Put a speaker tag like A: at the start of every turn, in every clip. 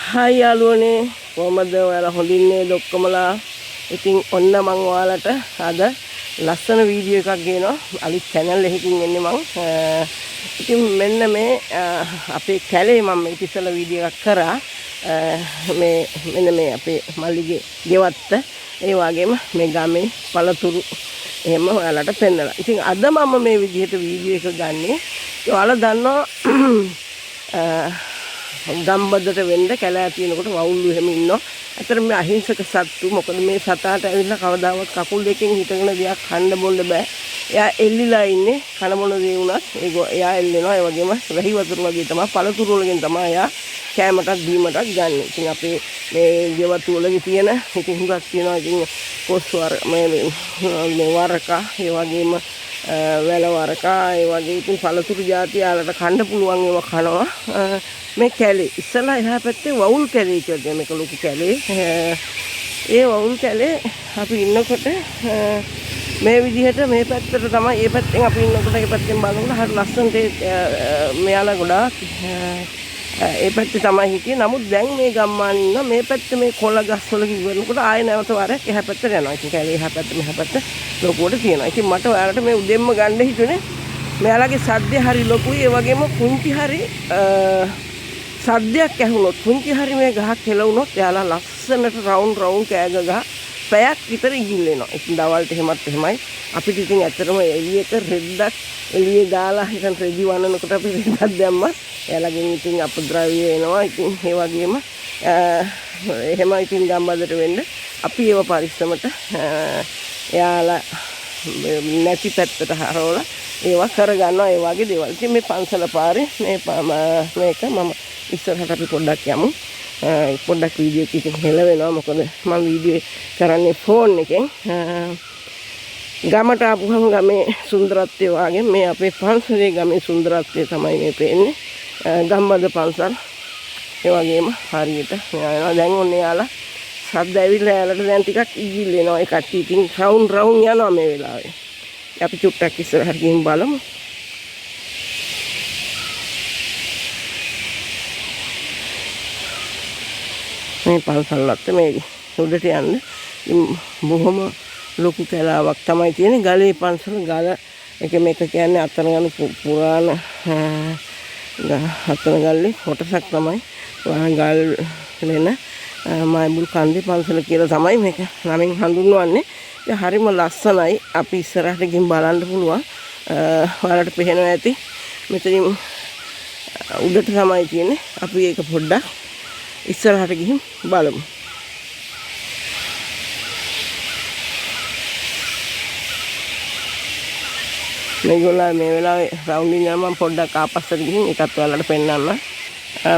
A: Hi යාළුවනේ කොහමද ඔයාලා හොඳින් නේද ඔක්කොමලා ඉතින් ඔන්න මම ඔයාලට අද ලස්සන වීඩියෝ එකක් ගේනවා අලුත් channel එකකින් එන්නේ මම ඉතින් මෙන්න මේ අපේ කැලේ මම ඉතිසලා වීඩියෝ එකක් කරා මේ මෙන්න මේ අපේ මල්ලිගේ ගෙවත්ත ඒ වගේම මේ ගමේ පළතුරු එහෙම ඔයාලට පෙන්නලා ඉතින් අද මම මේ විදිහට වීඩියෝ එක ගන්නේ ඔයාලා දන්නවා ගම්බදට වෙන්න කැලෑ තියෙනකොට වවුල්ලු එහෙම ඉන්නවා. අතර මේ අහිංසක සත්තු මොකද මේ සතාට ඇවිල්ලා කවදාවත් කකුල් දෙකෙන් හිටගෙන දෙයක් කන්න බොන්න බෑ. එයා එල්ලිලා ඉන්නේ කන මොන දේ වුණත් එයා එල්ලෙනවා. ඒ වගේම වැහි වතුර වගේ තමයි පළතුරු වලගෙන් තමයි එයා කෑමටත් බීමටත් ගන්න. ඉතින් අපේ මේ ගෙවතු වලගේ තියෙන ඉතින් හුඟක් තියෙනවා. ඉතින් කොස් මේ වරකා ඒ වගේම වැල වරකා ඒ වගේ ඉතින් පළතුරු జాති යාලට කන්න පුළුවන් ඒවා කනවා. මේ කැලේ ඉස්සලා එහා පැත්තේ වවුල් කැලේ කියලා මේක ලොකු කැලේ. ඒ වවුල් කැලේ අපි ඉන්නකොට මේ විදිහට මේ පැත්තට තමයි මේ පැත්තෙන් අපි ඉන්නකොට ඒ පැත්තෙන් බලනකොට හරි ලස්සනට මෙයාලා ගොඩාක් ඒ පැත්තේ තමයි හිටියේ. නමුත් දැන් මේ ගම්මාන ඉන්න මේ පැත්තේ මේ කොළ ගස් වල ඉවරනකොට ආයෙ නැවත වරක් එහා පැත්තට යනවා. ඉතින් කැලේ එහා පැත්ත මෙහා පැත්ත ලොකුවට තියෙනවා. ඉතින් මට ඔයාලට මේ උදෙන්ම ගන්න හිතුනේ මෙයාලගේ සද්දේ හරි ලොකුයි. ඒ වගේම කුංචි හරි සද්දයක් ඇහුනොත් පුංචි හරි මේ ගහක් හෙලවුනොත් එයාලා ලස්සනට රවුන්ඩ් කෑග ගහ පැයක් විතර ඉගිල්ලෙනවා. ඉතින් දවල්ට එහෙමත් එහෙමයි. අපිට ඉතින් ඇත්තටම එළියට රෙද්දක් එළියේ දාලා හිටන් රෙදි වන්නනකොට අපි රෙද්දක් දැම්මා. එයාලගෙන් ඉතින් අපද්‍රව්‍ය එනවා. ඉතින් ඒ වගේම එහෙම ඉතින් ගම්බදට වෙන්න අපි ඒව පරිස්සමට එයාලා නැති පැත්තට හරවලා ඒවා කරගන්නවා. ඒ වගේ දේවල්. ඉතින් මේ පන්සල පාරේ මේක මම ඉස්සරහට අපි පොඩ්ඩක් යමු. පොඩ්ඩක් වීඩියෝ එකකින් හෙල වෙනවා. මොකද මම වීඩියෝ කරන්නේ ෆෝන් එකෙන්. ගමට ආපුවම ගමේ සුන්දරත්වය වගේ මේ අපේ පන්සලේ ගමේ සුන්දරත්වය තමයි මේ පේන්නේ. ගම්බද පන්සල් ඒ වගේම හරියට යනවා. දැන් ඔන්න යාලා සද්ද ඇවිල්ලා යාලට දැන් ටිකක් ඉගිල්ලෙනවා. ඒ කට්ටිය ඉතින් රවුන්ඩ් යනවා මේ වෙලාවේ. අපි චුට්ටක් ඉස්සරහට ගිහින් බලමු. මේ පන්සලත් මේ උඩට යන්න බොහොම ලොකු කැලාවක් තමයි තියෙන්නේ. ගලේ පන්සල ගල එක මේක කියන්නේ අතරගම පුරාණ අතරගල්ලේ කොටසක් තමයි. ගල් වෙන මයිබුල් කන්දේ පන්සල කියලා තමයි මේක නමින් හඳුන්වන්නේ. ඒ හරිම ලස්සනයි. අපි ඉස්සරහට ගිහින් බලන්න පුළුවන්. ඔයාලට පේනවා ඇති. මෙතනින් උඩට තමයි තියෙන්නේ. අපි ඒක පොඩ්ඩක් ඉස්සරහට ගිහින් බලමු. මේගොල්ලෝ මේ වෙලාවේ රවුන්ඩින් යනවා. මම පොඩ්ඩක් ආපස්සට ගිහින් ඒකත් ඔයාලට පෙන්නන්න.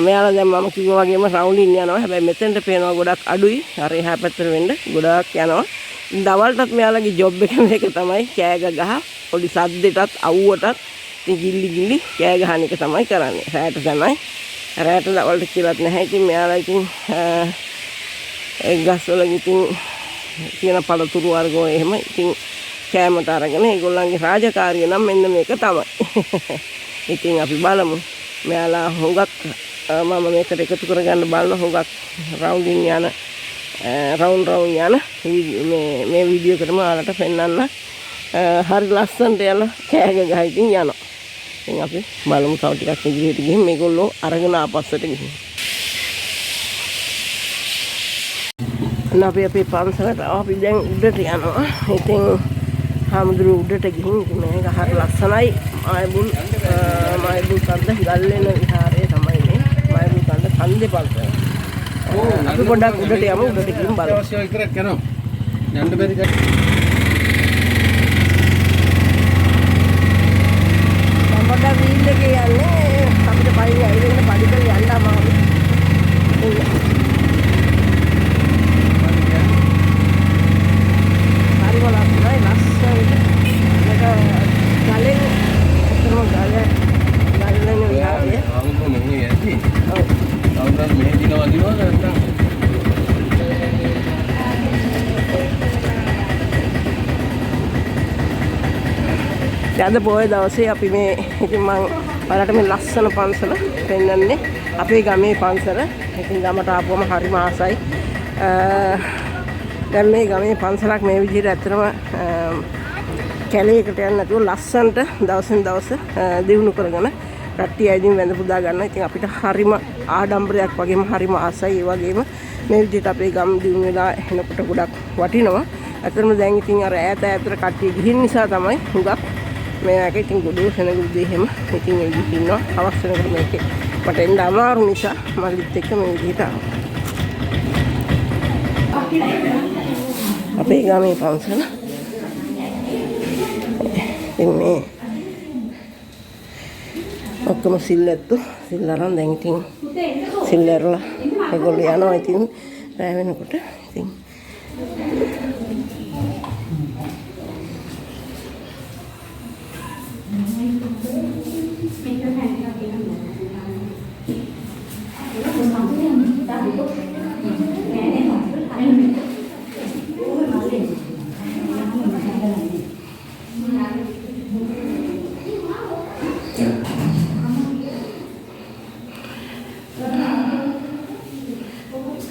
A: මෙයාලා දැන් මම කිව්වා වගේම රවුන්ඩින් යනවා. හැබැයි මෙතෙන්ට පේනවා ගොඩක් අඩුයි. අර එහා පැත්තට වෙන්න ගොඩාක් යනවා. දවල්ටත් මෙයාලගේ ජොබ් එක මේක තමයි. කෑග ගහ පොඩි සද්දෙටත් අවුවටත් ඉතින් ගිල්ලි කෑ ගහන එක තමයි කරන්නේ. රැයට තමයි. රැයට දවල්ට කියලාත් නැහැ. ඉතින් මෙයාලා ඉතින් ඒ ගස්වල ඉතින් තියෙන පළතුරු වර්ගෝ එහෙම ඉතින් කෑමට අරගෙන ඒගොල්ලන්ගේ රාජකාරිය නම් මෙන්න මේක තමයි. ඉතින් අපි බලමු. මෙයාලා හුඟක් මම මේකට එකතු කරගන්න බලන හුඟක් රවුන්ඩින් යන රවුන්ඩ් යන මේ වීඩියෝ එකටම ඔයාලට පෙන්නන්න. හරි ලස්සනට යලා කෑග ගහ ඉතින් යනවා. ඉතින් අපි බලමු තව ටිකක් ඉදිරියට ගිහින් මේගොල්ලෝ අරගෙන ආපස්සට ගිහින්. අපි අපේ පන්සලට අපි දැන් උඩට යනවා. ඉතින් හාමුදුරු උඩට ගිහින් ඉතින් මේක හරි ලස්සනයි. මයිබුල් කන්ද ගල්ලෙන විහාරය තමයි මේ. මයිබුල් කන්ද කන්දේ පන්සල. අපි පොඩ්ඩක් උඩට යමු. උඩට ගිහින් බලමු. යන්න බැරි පොඩ්ඩක් වීල් එකේ යන්නේ අපිට පයින් ඇවිල්ලා පඩිකල යන්න අමාරුයි. හරි වලස්සනයි ලස්සනට. මේක ගලෙන් අතරම ගලෙන් විහාරය. ආවුම මෙහි ඇති. ඔව්. ආවුම මෙහි දිනවා නැත්නම් අද පොයේ දවසේ අපි මේ ඉතින් මම ඔයාලට මේ ලස්සන පන්සල පෙන්වන්නේ අපේ ගමේ පන්සල. ඉතින් ගමට ආපුවම හරිම ආසයි. දැන් මේ ගමේ පන්සලක් මේ විදිහට ඇත්තටම කැලේකට යන්න නැතුව ලස්සනට දවසින් දවස දියුණු කරගෙන කට්ටිය ඇවිදින් වැඳ පුදා ගන්න. ඉතින් අපිට හරිම ආඩම්බරයක් වගේම හරිම ආසයි. ඒ වගේම මේ විදිහට අපේ ගම් දියුණු වෙලා එනකොට ගොඩක් වටිනවා. ඇත්තටම දැන් ඉතින් අර ඈතට කට්ටිය ගිහින් නිසා තමයි හුඟක් මේක ඉතින් ගොඩේ සෙනගුරුදී එහෙම ඉතින් ඒ විදිහට ඉන්නවා. අවශ්‍ය වෙනකොට මේකේ මට එන්න අමාරු නිසා මල්ලිත් එක්ක මේ විදිහට අපේ ගමේ පන්සල. ඉතින් මේ ඔක්කොම සිල්ලැත්තු සිල් අරන් දැන් ඉතින් සිල් ඇරලා ඒගොල්ලෝ යනවා ඉතින් රැ වෙනකොට. ඉතින්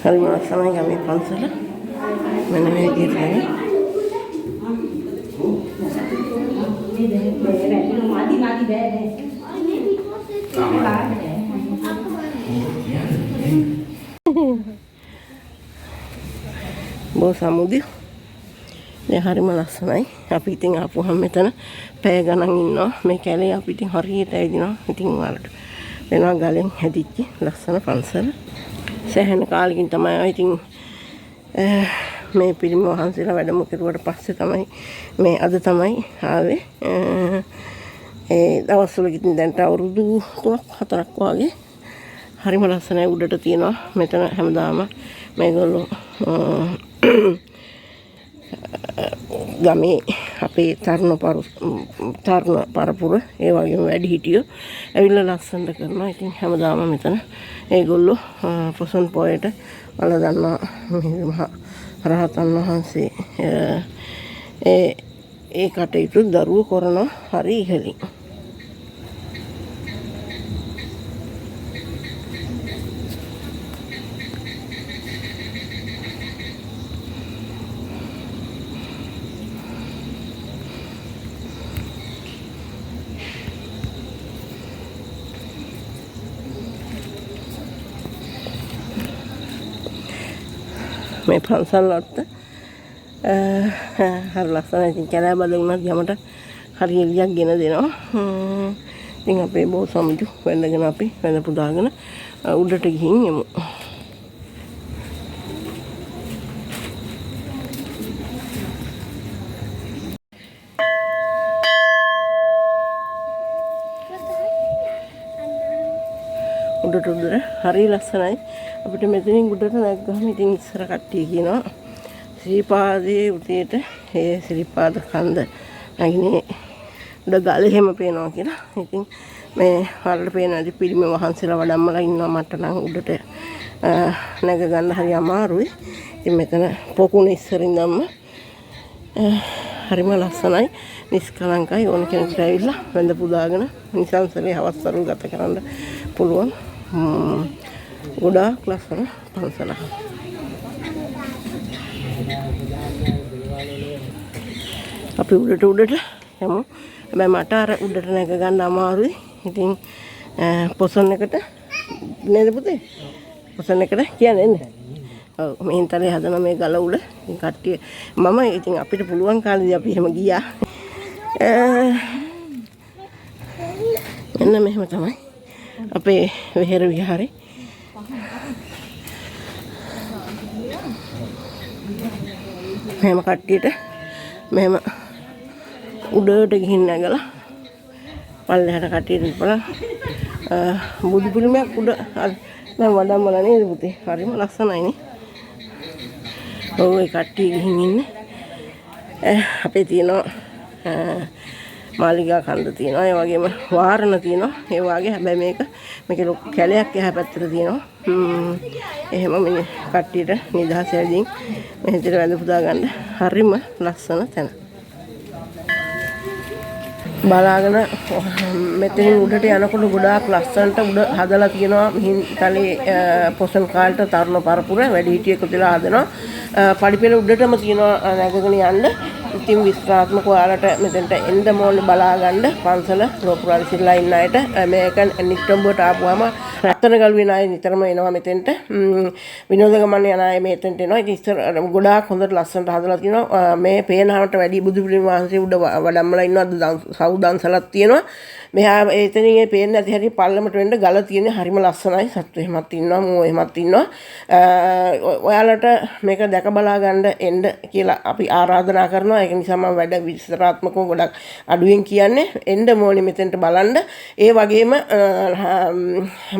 A: හරිම ලස්සනයි ගමේ පන්සල. මෙන්න මේ විදිහට බෝ සමුදිය. දැන් හරිම ලස්සනයි. අපි ඉතින් ආපුවහම මෙතන පැය ගණන් ඉන්නවා. මේ කැලේ අපි ඉතින් හරියට ඇවිදිනවා. ඉතින් ඔයාලට වෙනවා ගලෙන් හැදිච්ච ලස්සන පන්සල. සෑහෙන කාලෙකින් තමයි ඉතින් මේ පිරිමි වහන්සේලා වැඩම කෙරුවට පස්සේ තමයි මේ අද තමයි ආවේ. ඒ දවස්වල ඉතින් දැන්ට අවුරුදු 3-4ක් වගේ හරිම ලස්සනයි. උඩට තියෙනවා මෙතන හැමදාම මේගොල්ලෝ ගමේ අපේ තරුණ පරපුර ඒ වගේම වැඩි හිටියෝ ඇවිල්ලා ලස්සනට කරනවා. ඉතින් හැමදාම මෙතන ඒගොල්ලෝ පොසොන් පොයට වල දන්නා මහා රහතන් වහන්සේ ඒ කටයුතු දරුවෝ කරනවා හරි ඉහළින්. මේ පන්සල් වලට හරි ලස්සනයි. ඉතින් කැලෑ බද වුණත් යමට හරි එළියක් ගෙන දෙනවා. ඉතින් අපේ බෝ සමුජු වෙන්නගෙන අපි වෙන පුදාගෙන උඩට ගිහින් යමු. උඩට හරි ලස්සනයි. අපිට මෙතනින් උඩට නැග්ගම ඉතින් ඉස්සර කට්ටිය කියනවා ශ්‍රීපාදයේ උඩට ඒ ශ්‍රීපාද කන්ද නැගිනේ උඩ ගල එහෙම පේනවා කියලා. ඉතින් මේ වලට පේනවා ඉතින් පිරිමි වහන්සේලා වඩම්මලා ඉන්නවා. මට නම් උඩට නැග ගන්න හරි අමාරුයි. ඉතින් මෙතන පොකුණ ඉස්සරින්දම්ම හරිම ලස්සනයි. නිස්කලංකයි. ඕන කෙනෙකුට ඇවිල්ලා වැඳ පුදාගෙන නිසංසලේ හවස් වරුව ගත කරන්න පුළුවන්. ගොඩාක් ලස්සන පන්සලක්. අපි උඩට යමු. හැබැයි මට අර උඩට නැග ගන්න අමාරුයි. ඉතින් පොසොන් එකට නේද පුතේ? පොසොන් එකට කියන්නේ නැහැ. ඔව් මෙහෙන් තරේ හදන මේ ගල උඩ ඉතින් කට්ටිය මම ඉතින් අපිට පුළුවන් කාලෙදී අපි එහෙම ගියා. මෙන්න මෙහෙම තමයි අපේ විහෙර විහාරේ. මෙහෙම කට්ටියට මෙහෙම උඩට ගිහින් නැගලා පල්ලෙහාට කට්ටියට බලන්න බුදු පිළිමයක් උඩ දැන් වඩම්මලා නේද පුතේ? හරිම ලස්සනයිනේ. ඔව් ඒ කට්ටිය ගිහින් ඉන්නේ. අපේ තියෙනවා මාලිගා කන්ද තියෙනවා. ඒ වගේම වාරණ තියෙනවා. ඒ වගේ හැබැයි මේක ලොකු කැලයක් එහා පැත්තට තියෙනවා. එහෙම මේ කට්ටියට නිදහස ඇදින් මෙහෙට වැඳ පුදා ගන්න හරිම ලස්සන තැන. බලාගෙන මෙතනින් උඩට යනකොට ගොඩාක් ලස්සනට උඩ හදලා තියෙනවා හින්තලේ පොසන් කාලට තරුණ පරපුර වැඩිහිටියෙකු තියලා හදනවා පඩිපෙළ උඩටම තියෙනවා නැගගෙන යන්න. ඉතින් විස්තරාත්මක ඔයාලට මෙතෙන්ට එන්න ඕනේ බලා ගන්න පන්සල රෝපුරාලි සිල්ලා ඉන්න අයට මේක නිට්ටඹුවට ආපුවාම රත්න ගල්ුවේ නාය නිතරම එනවා මෙතෙන්ට විනෝද ගමන් යන අය මෙතෙන්ට එනවා. ඉතින් ඉස්සර ගොඩාක් හොඳට ලස්සනට හදලා තියෙනවා. මේ පේනහමට වැඩි බුදු පිළිම වහන්සේ උඩ වඩම්මලා ඉන්නවා. සවුදන්සලක් තියෙනවා. මෙහා එතනින් ඒ පේන්නේ නැති හැටි පල්ලමට වෙන්න ගල තියෙන හරිම ලස්සනයි. සත්තු එහෙමත් ඉන්නවා මෝ එහෙමත් ඉන්නවා. ඔයාලට මේක දැක බලා ගන්න එන්න කියලා අපි ආරාධනා කරනවා. ඒක නිසා මම වැඩ විස්තරාත්මකව ගොඩක් අඩුවෙන් කියන්නේ එන්න ඕනේ මෙතෙන්ට බලන්න. ඒ වගේම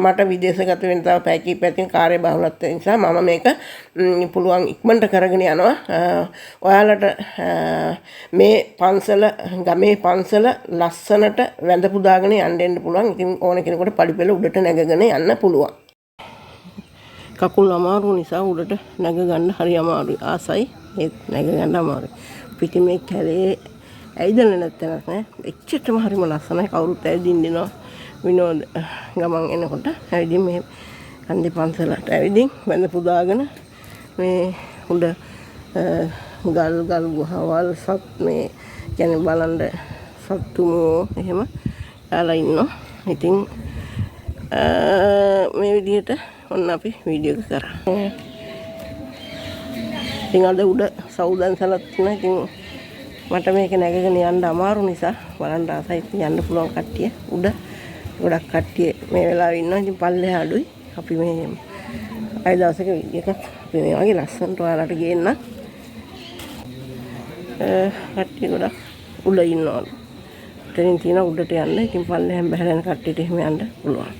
A: මට විදේශගත වෙන්න තව පැය කිහිපයකින් කාර්ය බහුලත්වය නිසා මම මේක පුළුවන් ඉක්මනට කරගෙන යනවා. ඔයාලට මේ පන්සල ගමේ පන්සල ලස්සනට වැඳ පුදාගෙන යන්න පුළුවන්. ඉතින් ඕන කෙනෙකුට පඩිපෙළ උඩට නැගගෙන යන්න පුළුවන්. කකුල් අමාරු නිසා උඩට නැග ගන්න හරි අමාරුයි. ආසයි ඒත් නැග ගන්න අමාරුයි. පිටින් මේ කැලේ ඇයිදල නැත්තනක් නෑ. එච්චරම හරිම ලස්සනයි. කවුරුත් ඇවිදින්න දෙනවා. විනෝද ගමන් එනකොට ඇවිදින් මේ කන්දේ පන්සලට ඇවිදින් වැඳ පුදාගෙන මේ උඩ ගල් ගුහාවල් සත් මේ කියන්නේ බලන්න සත්තුමෝ එහෙම යාලා ඉන්නවා. ඉතින් මේ විදිහට ඔන්න අපි වීඩියෝ එක කරා. ඉතින් අද උඩ සවුදන්සලක් තියෙනවා. ඉතින් මට මේක නැගගෙන යන්න අමාරු නිසා බලන්න ආසයි යන්න පුළුවන් කට්ටිය උඩ ගොඩක් කට්ටිය මේ වෙලාවේ ඉන්නවා. ඉතින් පල්ලෙහා අඩුයි. අපි මේ අය දවසක වීඩියෝ එකක් අපි මේ වගේ ලස්සනට ඔයාලට ගේන්න. කට්ටිය ගොඩක් උඩ ඉන්නවා. එතනින් තියෙන උඩට යන්න. ඉතින් පල්ලෙහෙන් බහැලා යන කට්ටියට එහෙම යන්න පුළුවන්.